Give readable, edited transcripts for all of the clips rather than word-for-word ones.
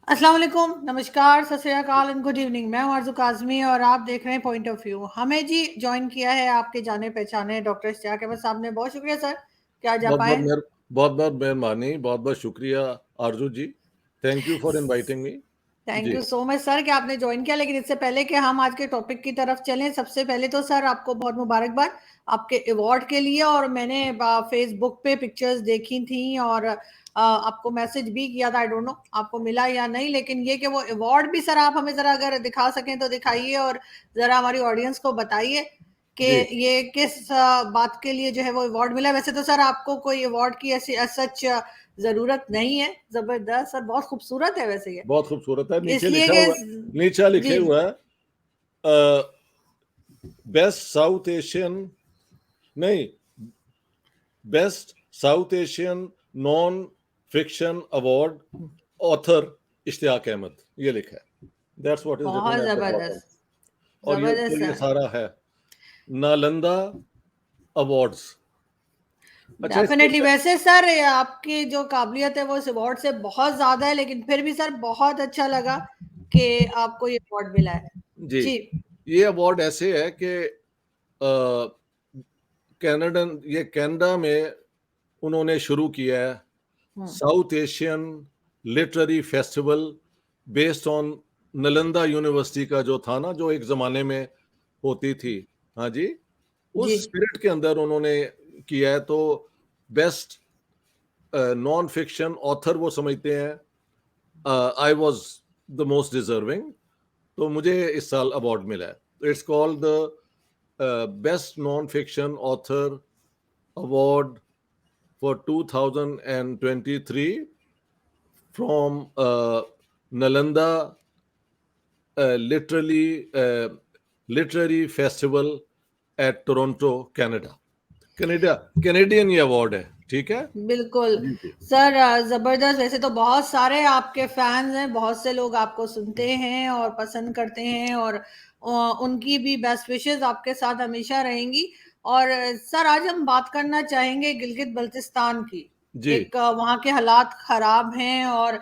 السلام علیکم، نمسکار، ست سری اکال اینڈ گڈ ایوننگ. میں ہوں آرزو کاظمی اور آپ دیکھ رہے ہیں پوائنٹ آف ویو. ہمیں جی جوائن کیا ہے آپ کے جانے پہچانے ڈاکٹر اشتیاق احمد صاحب نے. بہت شکریہ سر کہ آج آپ آئے. بہت بہت مہربانی، بہت بہت شکریہ Arzoo ji. Thank you for inviting me. Thank you so much sir کہ آپ نے جوائن کیا. لیکن اس سے پہلے کہ ہم آج کے ٹاپک کی طرف چلیں، سب سے پہلے تو سر آپ کو بہت مبارکباد آپ کے ایوارڈ کے لیے. اور میں نے فیس بک پہ پکچرز دیکھی تھیں اور آپ کو میسج بھی کیا تھا. آئی ڈونٹ نو آپ کو ملا یا نہیں، لیکن یہ کہ وہ ایوارڈ بھی سر آپ ہمیں ذرا اگر دکھا سکیں تو دکھائیے اور ذرا ہماری آڈینس کو بتائیے کہ یہ کس بات کے لیے جو ہے وہ ایوارڈ ملا. ویسے تو سر آپ کو کوئی ایوارڈ کی ایسی سچ ضرورت نہیں ہے. زبردست سر، بہت خوبصورت ہے. ویسے یہ بہت خوبصورت ہے. اس نیچے لیے لکھا کہ ہوا نیچے لکھے جی ہوا ہے بیسٹ ساؤتھ ایشین، نہیں، best South Asian non fiction award author Ishtiaq Ahmed, یہ لکھا ہے. دیٹس واٹ از ریٹن بہت ایٹ دا باٹم. زبردست اور زبردست یہ سر. سارا ہے نالندہ ایوارڈز. اچھا، اس ڈیفینیٹلی. کے ویسے سر آپ کی جو قابلیت ہے وہ اس ایوارڈ سے بہت زیادہ ہے، لیکن پھر بھی سر بہت اچھا لگا کہ آپ کو یہ ایوارڈ ملا ہے. جی، جی یہ ایوارڈ ایسے ہے کہ کینیڈا میں انہوں نے شروع کیا ہے South Asian literary festival based on Nalanda university کا جو تھا نا، جو ایک زمانے میں ہوتی تھی. ہاں جی، اس جی اسپرٹ کے اندر انہوں نے کیا ہے. تو بیسٹ نان فکشن آتھر وہ سمجھتے ہیں I was the most deserving. تو مجھے اس سال ایوارڈ ملا ہے. It's called the best non fiction author award for 2023 from Nalanda literary festival at Toronto, Canada. Canadian یہ ایوارڈ ہے. ٹھیک ہے، بالکل سر. زبردست. ویسے تو بہت سارے آپ کے فینز ہیں، بہت سے لوگ آپ کو سنتے ہیں اور پسند کرتے ہیں، اور ان کی بھی بیسٹ وشز آپ کے ساتھ ہمیشہ رہیں گی. اور سر آج ہم بات کرنا چاہیں گے گلگت بلتستان کی. ایک وہاں کے حالات خراب ہیں اور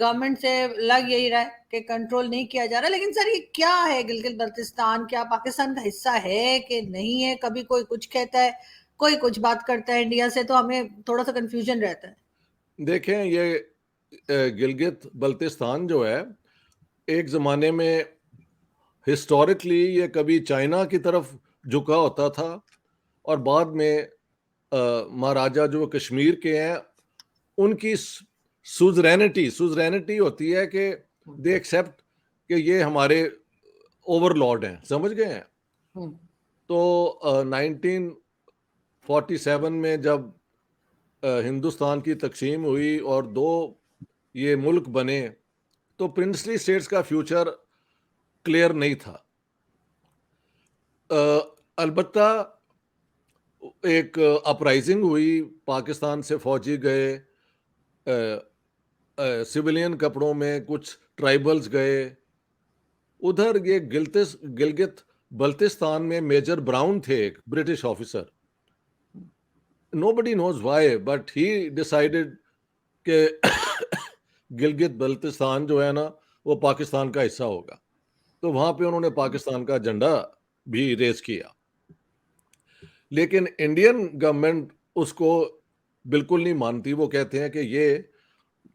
گورنمنٹ سے لگ یہی رہا ہے کہ کنٹرول نہیں کیا جا رہا. لیکن سر یہ کیا ہے گلگت بلتستان؟ کیا پاکستان کا حصہ ہے کہ نہیں ہے؟ کبھی کوئی کچھ کہتا ہے، کوئی کچھ بات کرتا ہے انڈیا سے، تو ہمیں تھوڑا سا کنفیوژن رہتا ہے. دیکھیں، یہ گلگت بلتستان جو ہے ایک زمانے میں ہسٹوریکلی یہ کبھی چائنا کی طرف جھکا ہوتا تھا، اور بعد میں مہاراجا جو کشمیر کے ہیں ان کی سوزرینٹی ہوتی ہے کہ دے ایکسیپٹ کہ یہ ہمارے اوور لارڈ ہیں. سمجھ گئے ہیں؟ تو 1947 میں جب ہندوستان کی تقسیم ہوئی اور دو یہ ملک بنے، تو پرنسلی اسٹیٹس کا فیوچر کلیئر نہیں تھا. البتہ ایک اپرائزنگ ہوئی، پاکستان سے فوجی گئے، سویلین کپڑوں میں کچھ ٹرائبلز گئے ادھر. یہ گلگت بلتستان میں میجر براؤن تھے، ایک British officer. nobody knows why but he decided کہ گلگت بلتستان جو ہے نا وہ پاکستان کا حصہ ہوگا. تو وہاں پہ انہوں نے پاکستان کا جھنڈا بھی ریز کیا. لیکن انڈین گورنمنٹ اس کو بالکل نہیں مانتی. وہ کہتے ہیں کہ یہ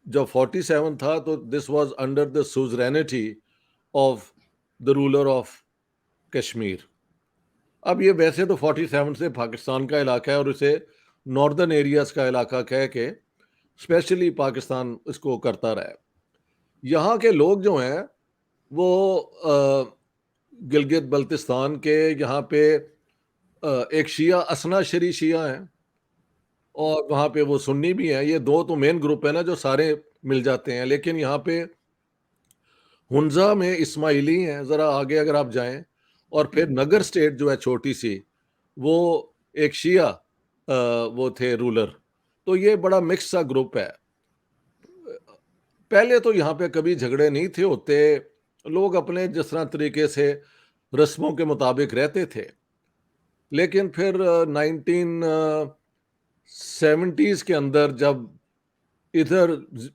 جب 47 تھا تو this was under the suzerainty of the ruler of Kashmir. اب یہ ویسے تو 47 سے پاکستان کا علاقہ ہے اور اسے ناردرن ایریاز کا علاقہ کہہ کے اسپیشلی پاکستان اس کو کرتا رہا ہے. یہاں کے لوگ جو ہیں وہ گلگت بلتستان کے یہاں پہ ایک شیعہ اسنا شری شیعہ ہیں اور وہاں پہ وہ سنی بھی ہیں. یہ دو تو مین گروپ ہیں نا جو سارے مل جاتے ہیں. لیکن یہاں پہ ہنزا میں اسماعیلی ہیں ذرا آگے اگر آپ جائیں، اور پھر نگر اسٹیٹ جو ہے چھوٹی سی، وہ ایک شیعہ وہ تھے رولر. تو یہ بڑا مکس سا گروپ ہے. پہلے تو یہاں پہ کبھی جھگڑے نہیں تھے ہوتے، لوگ اپنے جس طرح طریقے سے رسموں کے مطابق رہتے تھے. لیکن پھر 1970s کے اندر جب ادھر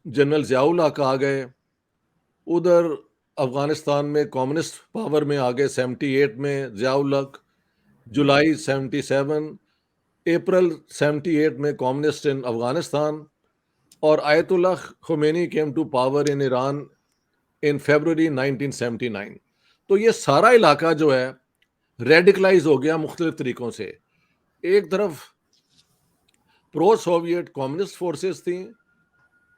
جنرل ضیاء الحق آ گئے ادھر افغانستان میں کمیونسٹ پاور میں آگے 78 میں ضیاء الحق، جولائی 77، اپریل 78 میں کمیونسٹ ان افغانستان، اور Ayatollah Khomeini came to power in Iran in February 1979۔ تو یہ سارا علاقہ جو ہے ریڈیکلائز ہو گیا مختلف طریقوں سے۔ ایک طرف پرو سوویٹ کمیونسٹ فورسز تھیں،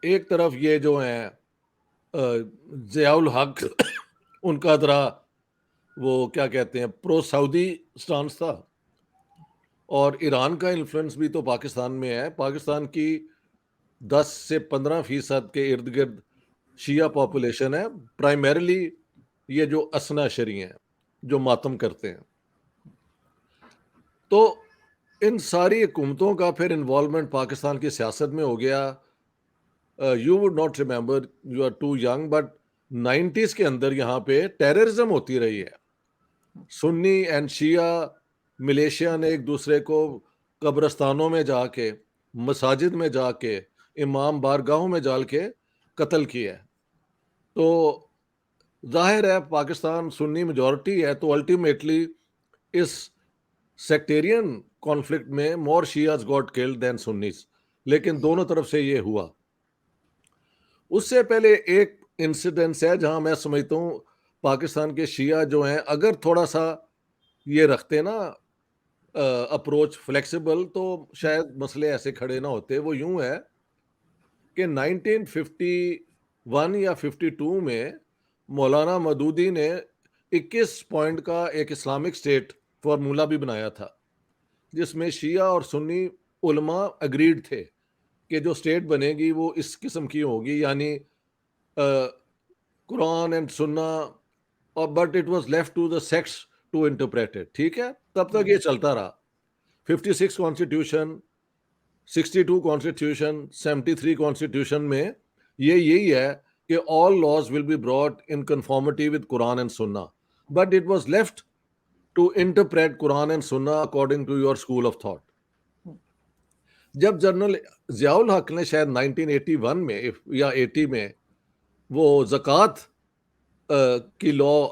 ایک طرف یہ جو ہیں ضیاء الحق ان کا ذرا وہ کیا کہتے ہیں پرو سعودی سٹانس تھا، اور ایران کا انفلوئنس بھی تو پاکستان میں ہے۔ پاکستان کی 10 سے 15% کے ارد گرد شیعہ پاپولیشن ہے، پرائمریلی یہ جو اثنا شری ہیں جو ماتم کرتے ہیں۔ تو ان ساری حکومتوں کا پھر انوالومنٹ پاکستان کی سیاست میں ہو گیا۔ You would not remember, you are too young, but 90s کے اندر یہاں پہ ٹیررزم ہوتی رہی ہے۔ سنی اینڈ شیعہ ملیشیا نے ایک دوسرے کو قبرستانوں میں جا کے، مساجد میں جا کے، امام بارگاہوں میں جا کے قتل کیا ہے۔ تو ظاہر ہے پاکستان سنی میجورٹی ہے، تو الٹیمیٹلی اس سیکٹیرین کانفلکٹ میں مور شیعہز گاٹ کلڈ دین سنیز، لیکن دونوں طرف سے یہ ہوا۔ اس سے پہلے ایک انسیڈنس ہے جہاں میں سمجھتا ہوں پاکستان کے شیعہ جو ہیں اگر تھوڑا سا یہ رکھتے نا اپروچ فلیکسیبل، تو شاید مسئلے ایسے کھڑے نہ ہوتے۔ وہ یوں ہے کہ 1951 یا 52 میں مولانا مودودی نے 21 پوائنٹ کا ایک اسلامک اسٹیٹ فارمولا بھی بنایا تھا، جس میں شیعہ اور سنی علماء اگریڈ تھے کہ جو اسٹیٹ بنے گی وہ اس قسم کی ہوگی، یعنی Quran and Sunnah, but it was left to the sects to interpret it. ٹھیک ہے، تب تک یہ چلتا رہا۔ 56 کانسٹیٹیوشن، 62 کانسٹیٹیوشن، 73 کانسٹیٹیوشن میں یہی ہے کہ all laws will be brought in conformity with Quran and Sunnah, but it was left to interpret Quran and Sunnah according to your school of thought۔ جب جنرل ضیاء الحق نے شاید 1981 میں یا 80 میں وہ زکوٰۃ کی لا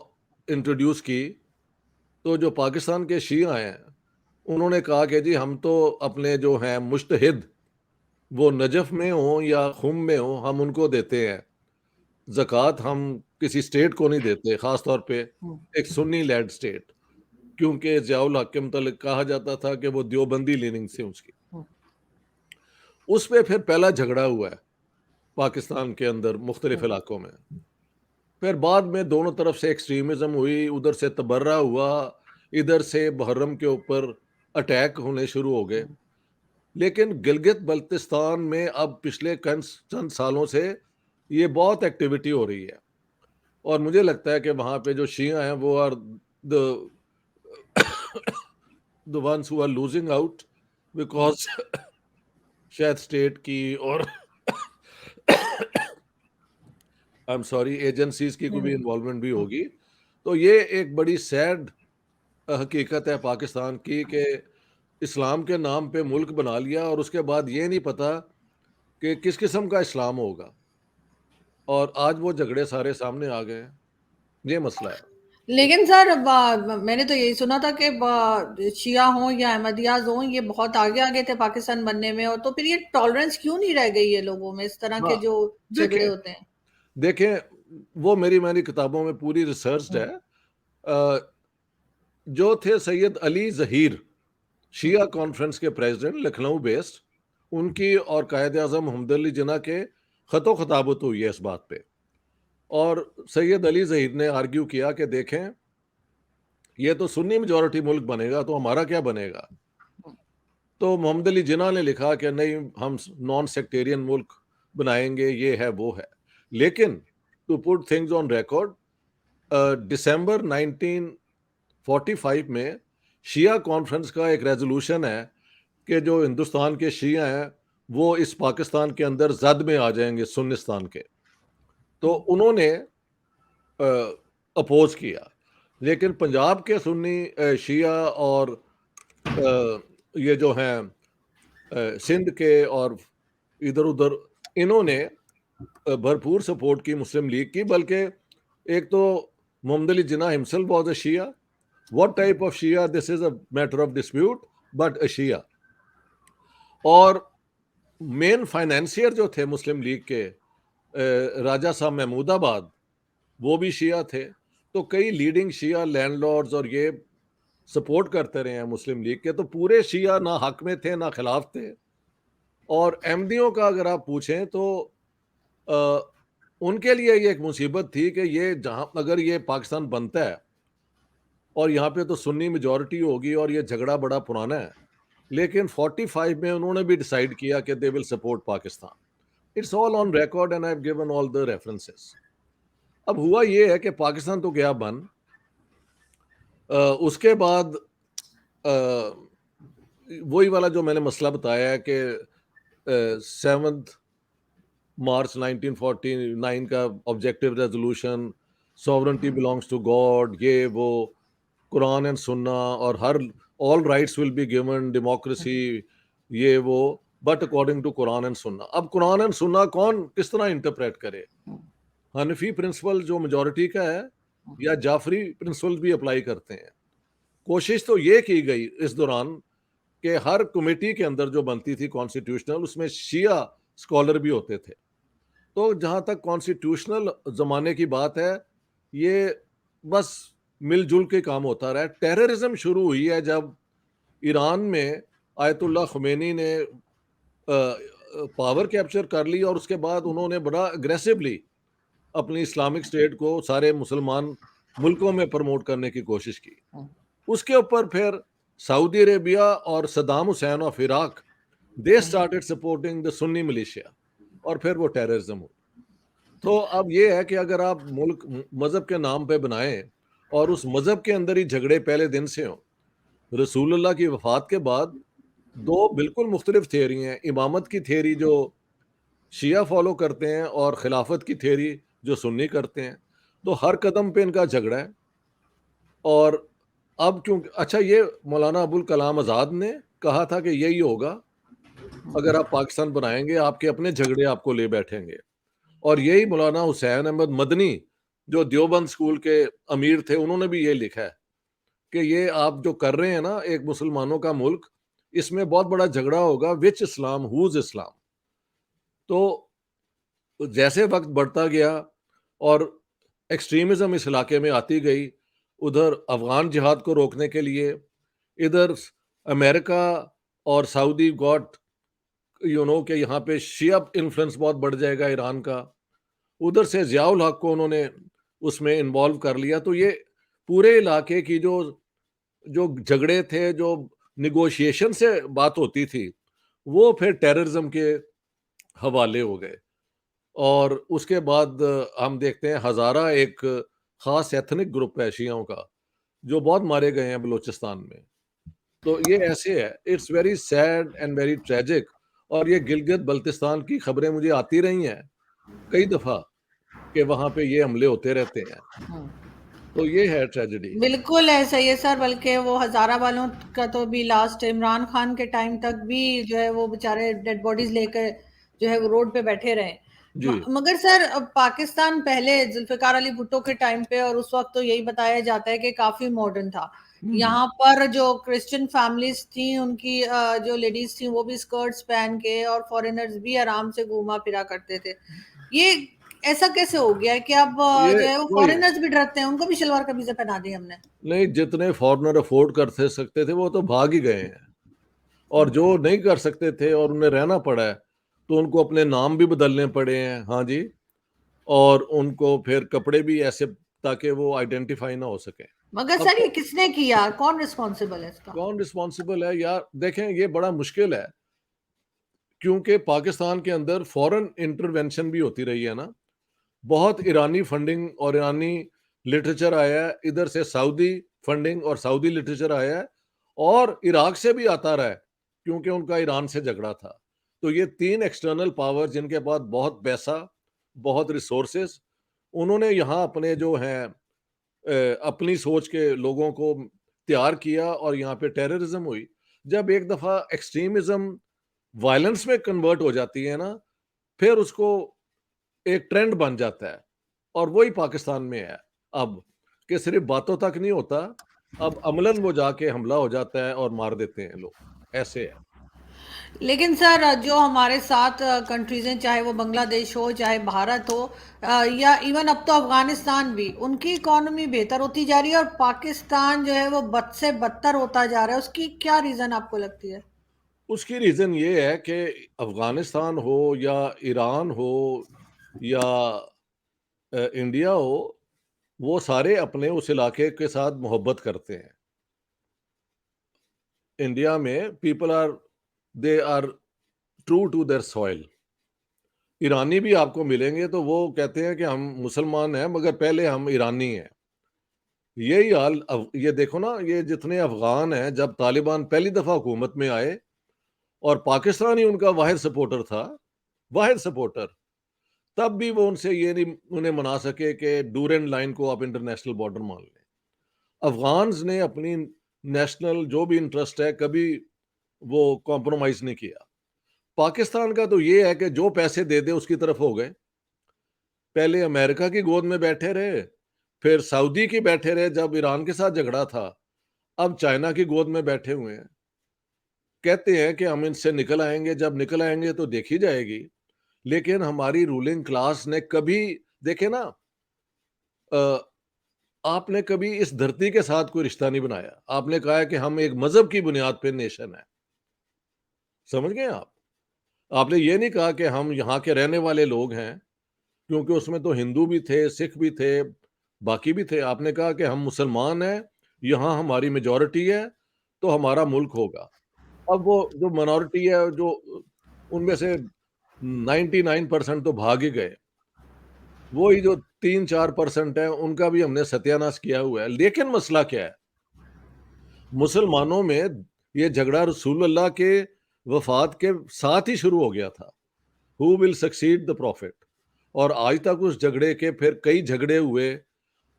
انٹروڈیوس کی، تو جو پاکستان کے شیعہ ہیں انہوں نے کہا کہ جی ہم تو اپنے جو ہیں مجتہد، وہ نجف میں ہوں یا خم میں ہوں، ہم ان کو دیتے ہیں زکوٰۃ، ہم کسی اسٹیٹ کو نہیں دیتے، خاص طور پہ ایک سنی لیڈ اسٹیٹ، کیونکہ ضیاء الحق کے متعلق کہا جاتا تھا کہ وہ دیوبندی لیننگ سے اس کی۔ اس پہ پھر پہلا جھگڑا ہوا ہے پاکستان کے اندر مختلف علاقوں میں، پھر بعد میں دونوں طرف سے ایکسٹریمزم ہوئی، ادھر سے تبرہ ہوا، ادھر سے محرم کے اوپر اٹیک ہونے شروع ہو گئے۔ لیکن گلگت بلتستان میں اب پچھلے چند سالوں سے یہ بہت ایکٹیویٹی ہو رہی ہے، اور مجھے لگتا ہے کہ وہاں پہ جو شیعہ ہیں وہ are the ones who are losing out because شاید اسٹیٹ کی اور I'm sorry ایجنسیز کی کوئی بھی انوالومنٹ بھی ہوگی۔ تو یہ ایک بڑی سیڈ حقیقت ہے پاکستان کی کہ اسلام کے نام پہ ملک بنا لیا، اور اس کے بعد یہ نہیں پتا کہ کس قسم کا اسلام ہوگا، اور آج وہ جھگڑے سارے سامنے آ گئے ہیں۔ یہ مسئلہ ہے۔ لیکن سر میں نے تو یہی سنا تھا کہ شیعہ ہوں یا احمدیاز ہوں یہ بہت آگے تھے پاکستان بننے میں، اور تو پھر یہ ٹالرنس کیوں نہیں رہ گئی ہے لوگوں میں اس طرح کے جو جھگڑے ہوتے ہیں؟ دیکھیں وہ میری کتابوں میں پوری ریسرچڈ ہے۔ جو تھے سید علی ظہیر، شیعہ کانفرنس کے پریزیڈنٹ، لکھنؤ بیسڈ، ان کی اور قائد اعظم محمد علی جناح کے خط و خطابت ہوئی ہے اس بات پہ، اور سید علی ظہیر نے آرگیو کیا کہ دیکھیں یہ تو سنی میجورٹی ملک بنے گا تو ہمارا کیا بنے گا؟ تو محمد علی جناح نے لکھا کہ نہیں، ہم نان سیکٹیرین ملک بنائیں گے، یہ ہے وہ ہے۔ لیکن to put things on record, December 1945 میں شیعہ کانفرنس کا ایک ریزولوشن ہے کہ جو ہندوستان کے شیعہ ہیں وہ اس پاکستان کے اندر زد میں آ جائیں گے سنستان کے، تو انہوں نے اپوز کیا۔ لیکن پنجاب کے سنی شیعہ اور یہ جو ہیں سندھ کے اور ادھر ادھر، انہوں نے بھرپور سپورٹ کی مسلم لیگ کی، بلکہ ایک تو محمد Ali Jinnah himself was a Shia. What type of Shia? This is a matter of dispute, but a Shia. اور مین فائنینسیئر جو تھے مسلم لیگ کے راجہ صاحب محمود آباد، وہ بھی شیعہ تھے. تو کئی لیڈنگ شیعہ لینڈ لارڈز اور یہ سپورٹ کرتے رہے ہیں مسلم لیگ کے. تو پورے شیعہ نہ حق میں تھے نہ خلاف تھے. اور احمدیوں کا اگر آپ پوچھیں تو ان کے لیے یہ ایک مصیبت تھی کہ یہ جہاں اگر یہ پاکستان بنتا ہے اور یہاں پہ تو سنی میجورٹی ہوگی اور یہ جھگڑا بڑا پرانا ہے، لیکن 45 میں انہوں نے بھی ڈیسائیڈ کیا کہ they will support Pakistan. It's all on record and I have given all the references. اب ہوا یہ ہے کہ پاکستان تو گیا بن. اس کے بعد وہی والا جو میں نے مسئلہ بتایا ہے کہ 7 مارچ 1949 کا objective resolution, sovereignty belongs to God, یہ وہ قرآن اینڈ سننا، اور ہر all rights will be given, democracy, یہ وہ، بٹ اکارڈنگ ٹو قرآن اینڈ سننا. اب قرآن اینڈ سننا کون کس طرح انٹرپریٹ کرے؟ حنفی پرنسپل جو میجورٹی کا ہے یا جعفری پرنسپل بھی اپلائی کرتے ہیں. کوشش تو یہ کی گئی اس دوران کہ ہر کمیٹی کے اندر جو بنتی تھی کانسٹیٹیوشنل، اس میں شیعہ اسکالر بھی ہوتے تھے. تو جہاں تک کانسٹیٹیوشنل زمانے کی بات ہے، یہ بس مل جل کے کام ہوتا رہا. ٹیررزم شروع ہوئی ہے جب ایران میں آیت اللہ خمینی نے پاور کیپچر کر لی، اور اس کے بعد انہوں نے بڑا اگریسولی اپنی اسلامک اسٹیٹ کو سارے مسلمان ملکوں میں پروموٹ کرنے کی کوشش کی. اس کے اوپر پھر سعودی عربیہ اور Saddam Hussein of Iraq, they started supporting the Sunni militia, اور پھر وہ ٹیررزم ہو. تو اب یہ ہے کہ اگر آپ ملک مذہب کے نام پہ بنائیں اور اس مذہب کے اندر ہی جھگڑے پہلے دن سے ہوں. رسول اللہ کی وفات کے بعد 2 بالکل مختلف تھیوری ہیں، امامت کی تھیوری جو شیعہ فالو کرتے ہیں اور خلافت کی تھیوری جو سنی کرتے ہیں. تو ہر قدم پہ ان کا جھگڑا ہے. اور اب کیونکہ اچھا، یہ مولانا ابوالکلام آزاد نے کہا تھا کہ یہی ہوگا اگر آپ پاکستان بنائیں گے، آپ کے اپنے جھگڑے آپ کو لے بیٹھیں گے. اور یہی مولانا حسین احمد مدنی جو دیوبند اسکول کے امیر تھے، انہوں نے بھی یہ لکھا ہے کہ یہ آپ جو کر رہے ہیں نا ایک مسلمانوں کا ملک، اس میں بہت بڑا جھگڑا ہوگا، وچ اسلام ہوز اسلام. تو جیسے وقت بڑھتا گیا اور ایکسٹریمزم اس علاقے میں آتی گئی، ادھر افغان جہاد کو روکنے کے لیے ادھر امریکہ اور سعودی گاٹ کہ یہاں پہ شیعہ انفلوئنس بہت بڑھ جائے گا ایران کا، ادھر سے ضیاء الحق کو انہوں نے اس میں انوالو کر لیا. تو یہ پورے علاقے کی جو جھگڑے تھے، جو نیگوشیشن سے بات ہوتی تھی، وہ پھر ٹیررزم کے حوالے ہو گئے. اور اس کے بعد ہم دیکھتے ہیں ہزارہ ایک خاص ایتھنک گروپ ہے شیعوں کا جو بہت مارے گئے ہیں بلوچستان میں. تو یہ ایسے ہے، it's very sad and very tragic. اور یہ گلگت بلتستان کی خبریں مجھے آتی رہی ہیں کئی دفعہ کہ وہاں پہ یہ حملے ہوتے رہتے ہیں. تو یہ ہے ٹریجڈی. بالکل ایسا ہی ہے سر، بلکہ وہ ہزارہ والوں کا تو بھی لاسٹ عمران خان کے ٹائم تک بھی جو ہے وہ بیچارے ڈیڈ باڈیز لے کے جو ہے وہ روڈ پہ بیٹھے رہے. جی مگر سر پاکستان پہلے ذوالفقار علی بھٹو کے ٹائم پہ اور اس وقت تو یہی بتایا جاتا ہے کہ کافی ماڈرن تھا. یہاں پر جو کرسچن فیملیز تھیں ان کی جو لیڈیز تھیں وہ بھی اسکرٹس پہن کے، اور فورینرز بھی آرام سے گھوما پھرا کرتے تھے. یہ ایسا کیسے ہو گیا کہ اب یہ جو ہے وہ وہی فورینرز بھی ڈرتے ہیں، ان کو بھی شلوار قمیضیں پہنا دی ہم نے. نہیں، جتنے فارنر افورڈ کر سکتے تھے وہ تو بھاگ ہی گئے ہیں، اور جو نہیں کر سکتے تھے اور انہیں رہنا پڑا ہے تو ان کو اپنے نام بھی بدلنے پڑے ہیں. ہاں جی، اور ان کو پھر کپڑے بھی ایسے تاکہ وہ آئیڈینٹیفائی نہ ہو سکیں. مگر اب سر یہ کس نے کیا؟ کون رسپانسبل ہے اس کا؟ کون رسپانسبل ہے یار؟ دیکھیں یہ بڑا مشکل ہے، کیونکہ پاکستان کے اندر فورن انٹروینشن بھی ہوتی رہی ہے نا. بہت ایرانی فنڈنگ اور ایرانی لٹریچر آیا ہے، ادھر سے سعودی فنڈنگ اور سعودی لٹریچر آیا ہے، اور عراق سے بھی آتا رہا ہے کیونکہ ان کا ایران سے جھگڑا تھا. تو یہ 3 ایکسٹرنل پاور جن کے پاس بہت پیسہ، بہت ریسورسز، انہوں نے یہاں اپنے جو ہیں اپنی سوچ کے لوگوں کو تیار کیا اور یہاں پہ ٹیررزم ہوئی. جب ایک دفعہ ایکسٹریمزم وائلنس میں کنورٹ ہو جاتی ہے نا، پھر اس کو ایک ٹرینڈ بن جاتا ہے، اور وہی پاکستان میں ہے اب، کہ صرف باتوں تک نہیں ہوتا، اب عملاً وہ جا کے حملہ ہو جاتا ہے اور مار دیتے ہیں لوگ، ایسے ہے۔ لیکن سر جو ہمارے ساتھ کنٹریز ہیں، چاہے وہ بنگلہ دیش ہو، چاہے بھارت ہو، یا ایون اب تو افغانستان بھی، ان کی اکانومی بہتر ہوتی جا رہی ہے اور پاکستان جو ہے وہ بد سے بدتر ہوتا جا رہا ہے. اس کی کیا ریزن آپ کو لگتی ہے؟ اس کی ریزن یہ ہے کہ افغانستان ہو یا ایران ہو یا انڈیا ہو، وہ سارے اپنے اس علاقے کے ساتھ محبت کرتے ہیں۔ انڈیا میں people are, they are true to their soil. ایرانی بھی آپ کو ملیں گے تو وہ کہتے ہیں کہ ہم مسلمان ہیں مگر پہلے ہم ایرانی ہیں۔ یہی حال یہ دیکھو نا، یہ جتنے افغان ہیں، جب طالبان پہلی دفعہ حکومت میں آئے اور پاکستان ہی ان کا واحد سپورٹر تھا، واحد سپورٹر، تب بھی وہ ان سے یہ نہیں انہیں منا سکے کہ ڈورینڈ لائن کو آپ انٹرنیشنل بارڈر مان لیں۔ افغانز نے اپنی نیشنل جو بھی انٹرسٹ ہے کبھی وہ کمپرومائز نہیں کیا۔ پاکستان کا تو یہ ہے کہ جو پیسے دے دے اس کی طرف ہو گئے، پہلے امریکہ کی گود میں بیٹھے رہے، پھر سعودی کی بیٹھے رہے جب ایران کے ساتھ جھگڑا تھا، اب چائنا کی گود میں بیٹھے ہوئے ہیں۔ کہتے ہیں کہ ہم ان سے نکل آئیں گے، جب نکل آئیں گے تو دیکھی جائے گی، لیکن ہماری رولنگ کلاس نے کبھی، دیکھیں نا، آپ نے کبھی اس دھرتی کے ساتھ کوئی رشتہ نہیں بنایا، آپ نے کہا ہے کہ ہم ایک مذہب کی بنیاد پہ نیشن ہے، سمجھ گئے آپ نے یہ نہیں کہا کہ ہم یہاں کے رہنے والے لوگ ہیں، کیونکہ اس میں تو ہندو بھی تھے، سکھ بھی تھے، باقی بھی تھے، آپ نے کہا کہ ہم مسلمان ہیں، یہاں ہماری میجورٹی ہے تو ہمارا ملک ہوگا۔ اب وہ جو منورٹی ہے، جو ان میں سے 99% تو بھاگ ہی گئے، وہی جو 3-4% ہے ان کا بھی ہم نے ستیہ ناش کیا ہوا ہے۔ لیکن مسئلہ کیا ہے، مسلمانوں میں یہ جھگڑا رسول اللہ کے وفات کے ساتھ ہی شروع ہو گیا تھا، ہو ول سکسیڈ دا پروفٹ، اور آج تک اس جھگڑے کے پھر کئی جھگڑے ہوئے،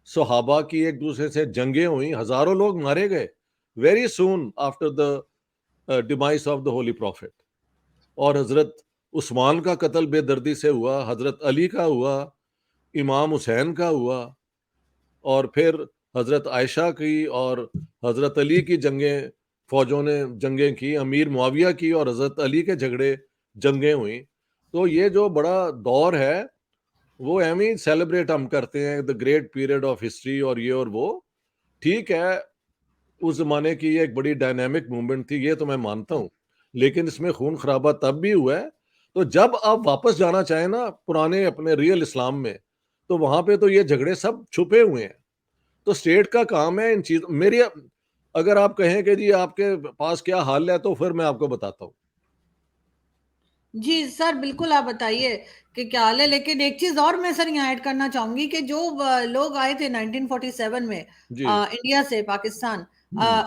صحابہ کی ایک دوسرے سے جنگیں ہوئیں، ہزاروں لوگ مارے گئے very soon after the demise of the holy prophet, اور حضرت عثمان کا قتل بے دردی سے ہوا، حضرت علی کا ہوا، امام حسین کا ہوا، اور پھر حضرت عائشہ کی اور حضرت علی کی جنگیں، فوجوں نے جنگیں کی، امیر معاویہ کی اور حضرت علی کے جھگڑے، جنگیں ہوئیں۔ تو یہ جو بڑا دور ہے وہ ایم ہی سیلیبریٹ ہم کرتے ہیں، the great period of history, اور یہ اور وہ ٹھیک ہے، اس زمانے کی یہ ایک بڑی ڈائنامک موومنٹ تھی، یہ تو میں مانتا ہوں، لیکن اس میں خون خرابہ تب بھی ہوا ہے۔ تو جب آپ واپس جانا چاہیں نا پرانے اپنے ریئل اسلام میں، تو وہاں پہ تو یہ جھگڑے سب چھپے ہوئے ہیں۔ تو اسٹیٹ کا کام ہے ان چیزوں، میری اگر آپ کہیں کہ جی آپ کے پاس کیا حال ہے تو پھر میں آپ کو بتاتا ہوں۔ جی سر بالکل، آپ بتائیے کہ کیا حال ہے. لیکن ایک چیز اور میں سر یہاں ایڈ کرنا چاہوں گی کہ جو لوگ آئے تھے 1947 میں جی انڈیا سے پاکستان،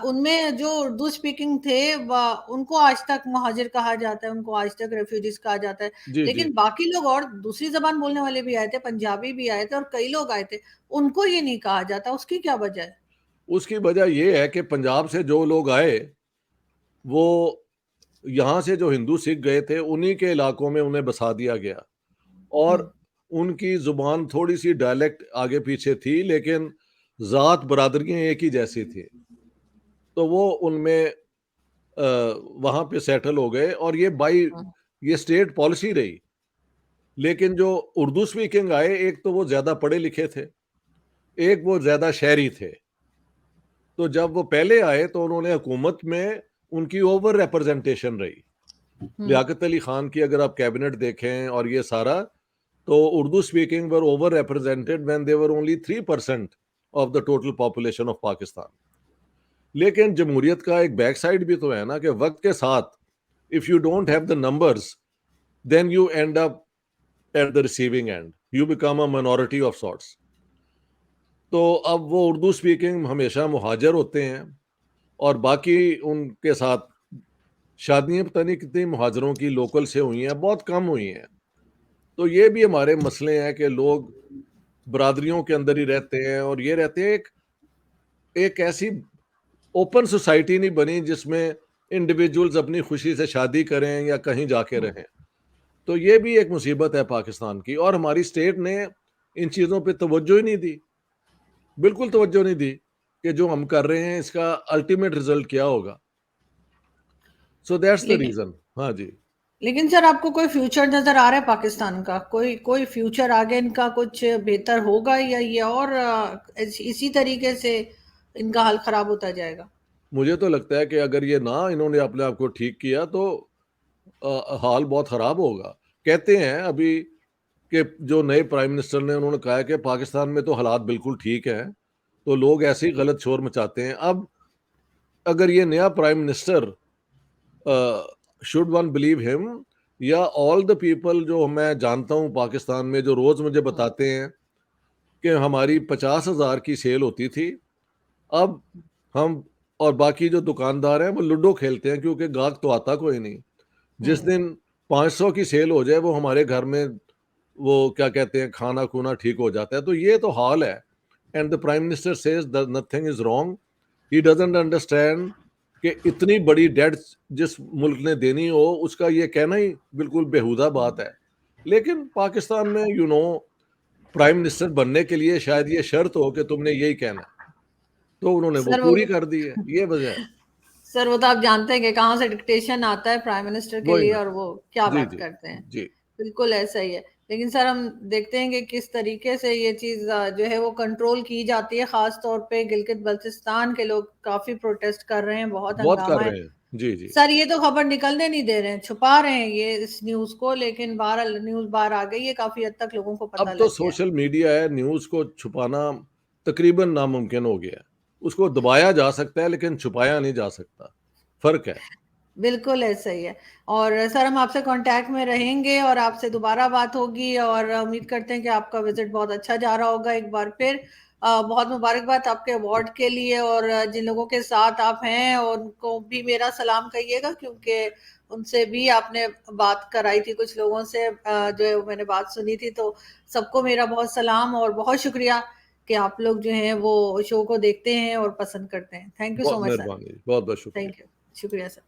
ان میں جو اردو سپیکنگ تھے ان کو آج تک مہاجر کہا جاتا ہے، ان کو آج تک ریفیوجیز کہا جاتا ہے. جی جی لیکن باقی لوگ اور دوسری زبان بولنے والے بھی آئے تھے، پنجابی بھی آئے تھے اور کئی لوگ آئے تھے، ان کو یہ نہیں کہا جاتا. اس کی کیا وجہ ہے؟ اس کی وجہ یہ ہے کہ پنجاب سے جو لوگ آئے، وہ یہاں سے جو ہندو سکھ گئے تھے انہی کے علاقوں میں انہیں بسا دیا گیا، اور ان کی زبان تھوڑی سی ڈائلیکٹ آگے پیچھے تھی، لیکن ذات برادریاں ایک ہی جیسی تھی، تو وہ ان میں وہاں پہ سیٹل ہو گئے، اور یہ اسٹیٹ پالیسی رہی۔ لیکن جو اردو سپیکنگ آئے، ایک تو وہ زیادہ پڑھے لکھے تھے، ایک وہ زیادہ شہری تھے، تو جب وہ پہلے آئے تو انہوں نے حکومت میں ان کی اوور ریپرزنٹیشن رہی۔ لیاقت علی خان کی اگر آپ کیبنٹ دیکھیں اور یہ سارا، تو Urdu speaking were over represented when they were only 3% of the total population of Pakistan. لیکن جمہوریت کا ایک بیک سائڈ بھی تو ہے نا، کہ وقت کے ساتھ if you don't have the numbers then you end up at the receiving end, you become a minority of sorts۔ تو اب وہ اردو سپیکنگ ہمیشہ مہاجر ہوتے ہیں، اور باقی ان کے ساتھ شادیاں پتہ نہیں کتنی مہاجروں کی لوکل سے ہوئی ہیں، بہت کم ہوئی ہیں۔ تو یہ بھی ہمارے مسئلے ہیں کہ لوگ برادریوں کے اندر ہی رہتے ہیں، اور یہ رہتے ہیں ایک ایسی اوپن سوسائٹی نہیں بنی جس میں انڈیویجولز اپنی خوشی سے شادی کریں یا کہیں جا کے رہیں۔ تو یہ بھی ایک مصیبت ہے پاکستان کی، اور ہماری اسٹیٹ نے ان چیزوں پہ توجہ ہی نہیں دی، بالکل توجہ نہیں دی کہ جو ہم کر رہے ہیں اس کا الٹیمیٹ رزلٹ کیا ہوگا. سو دیٹس دا لیکن ریزن. ہاں جی. لیکن سر آپ کو کوئی فیوچر نظر آ رہا ہے پاکستان کا؟ کوئی فیوچر آگے ان کا کچھ بہتر ہوگا، یا یہ اور اسی طریقے سے ان کا حال خراب ہوتا جائے گا؟ مجھے تو لگتا ہے کہ اگر یہ نہ انہوں نے اپنے آپ کو ٹھیک کیا تو حال بہت خراب ہوگا. کہتے ہیں ابھی کہ جو نئے پرائم منسٹر نے انہوں نے کہا ہے کہ پاکستان میں تو حالات بالکل ٹھیک ہیں، تو لوگ ایسے ہی غلط شور مچاتے ہیں. اب اگر یہ نیا prime minister should one blue ہم، یا آل دا پیپل جو میں جانتا ہوں پاکستان میں جو روز مجھے بتاتے ہیں کہ ہماری 50,000 کی سیل ہوتی تھی، اب ہم اور باقی جو دکاندار ہیں وہ لوڈو کھیلتے ہیں کیونکہ گاہک تو آتا کوئی نہیں. جس دن 500 کی سیل ہو جائے وہ ہمارے گھر میں وہ کیا کہتے ہیں کھانا کھونا ٹھیک ہو جاتا ہے. تو یہ تو حال ہے. And the prime minister says nothing is wrong. He doesn't understand کہ اتنی بڑی ڈیٹ جس ملک نے دینی ہو اس کا یہ کہنا ہی بالکل بیہودہ بات ہے. لیکن پاکستان میں پرائم منسٹر بننے کے لیے شاید یہ شرط ہو کہ تم نے یہی کہنا ہے، تو انہوں نے وہ سر وہ پوری کر دی ہے. یہ وجہ ہے. سر وہ تو آپ جانتے ہیں کہ کہاں سے ڈکٹیشن آتا ہے پرائم منسٹر کے وہی لیے، نا. اور وہ کیا جی بات جی کرتے ہیں. جی. بالکل ایسا ہی ہے. لیکن سر ہم دیکھتے ہیں کہ کس طریقے سے یہ چیز جو ہے وہ کنٹرول کی جاتی ہے. خاص طور پہ گلگت بلتستان کے لوگ کافی پروٹیسٹ کر رہے ہیں، بہت بہت ہنگامہ کر ہے. رہے ہیں. جی جی. سر یہ تو خبر نکلنے نہیں دے رہے ہیں، چھپا رہے ہیں یہ اس نیوز کو، لیکن بہرحال نیوز باہر آ گئی ہے، کافی حد تک لوگوں کو پتہ اب تو لگ گیا ہے. سوشل میڈیا ہے، نیوز کو چھپانا تقریباً ناممکن ہو گیا ہے. اس کو دبایا جا سکتا ہے لیکن چھپایا نہیں جا سکتا. فرق ہے. بالکل ایسا ہی ہے. اور سر ہم آپ سے کانٹیکٹ میں رہیں گے اور آپ سے دوبارہ بات ہوگی، اور امید کرتے ہیں کہ آپ کا وزٹ بہت اچھا جا رہا ہوگا. ایک بار پھر بہت مبارکباد آپ کے ایوارڈ کے لیے، اور جن لوگوں کے ساتھ آپ ہیں ان کو بھی میرا سلام کہیے گا، کیونکہ ان سے بھی آپ نے بات کرائی تھی کچھ لوگوں سے، جو میں نے بات سنی تھی. تو سب کو میرا بہت سلام اور بہت شکریہ کہ آپ لوگ جو ہیں وہ شو کو دیکھتے ہیں اور پسند کرتے ہیں. تھینک یو سو بہت مچ سر. مہربانی، بہت بہت شکریہ. Thank you. شکریہ سر.